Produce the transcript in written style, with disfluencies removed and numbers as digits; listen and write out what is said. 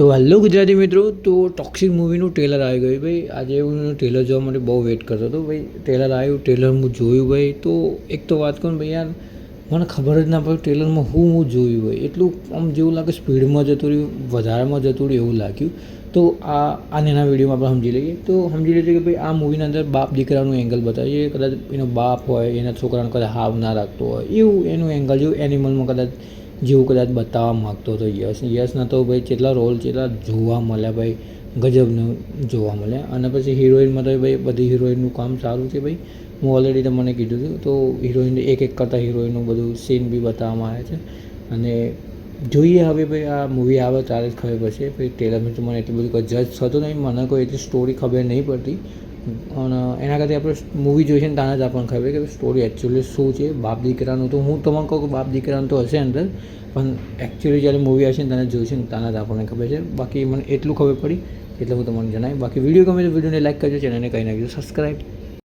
તો હેલો ગુજરાતી મિત્રો, તો ટોક્સિક મૂવીનું ટ્રેલર આવી ગયું ભાઈ. આજે હું ટ્રેલર જોવા માટે બહુ વેઇટ કરતો હતો ભાઈ. ટ્રેલર આવ્યું, ટ્રેલર હું જોયું ભાઈ. તો એક તો વાત કહું ભાઈ યાર, મને ખબર જ ના પડે ટ્રેલરમાં હું જોયું ભાઈ. એટલું આમ જેવું લાગે સ્પીડમાં જતું રહ્યું, વધારેમાં જતું રહ્યું એવું લાગ્યું. તો આ નાના વિડીયોમાં આપણે સમજી લઈએ. તો સમજી લઈએ કે ભાઈ આ મૂવીના અંદર બાપ દીકરાનું એંગલ બતાવીએ. કદાચ એનો બાપ હોય એના છોકરાને કદાચ હાવ ના રાખતો હોય એવું એનું એંગલ, જેવું એનિમલમાં કદાચ જેવું કદાચ બતાવવા માગતો હતો યશના. તો ભાઈ કેટલા રોલ કેટલા જોવા મળ્યા ભાઈ, ગજબનું જોવા મળ્યા. અને પછી હિરોઈનમાં તો ભાઈ બધી હિરોઈનનું કામ સારું છે ભાઈ. હું ઓલરેડી તમને કીધું હતું. તો હિરોઈન એક કરતાં હિરોઈનનું બધું સીન બી બતાવવામાં આવે છે. અને જોઈએ હવે ભાઈ આ મૂવી આવે ત્યારે જ ખબર પડશે. ભાઈ ટ્રેલરમાં તો મને એટલું બધું કોઈ જજ થતું નહીં, મને કોઈ એટલી સ્ટોરી ખબર નહીં પડતી. અને એના કરતાં આપણે મૂવી જોઈશે ને તાના જ આપણને ખબર કે સ્ટોરી એકચ્યુઅલી શું છે. બાપ દીકરાનું તો હું તમને કહું કે બાપ દીકરાનું તો હશે અંદર, પણ એકચ્યુઅલી જ્યારે મૂવી આવશે ને તને જોઈશે ને તાના જ આપણને ખબર છે. બાકી મને એટલું ખબર પડી એટલે હું તમને જણાવી. બાકી વિડીયો ગમે તો વિડીયોને લાઈક કરજો, ચેનલને કંઈ નાખજો સબસ્ક્રાઈબ.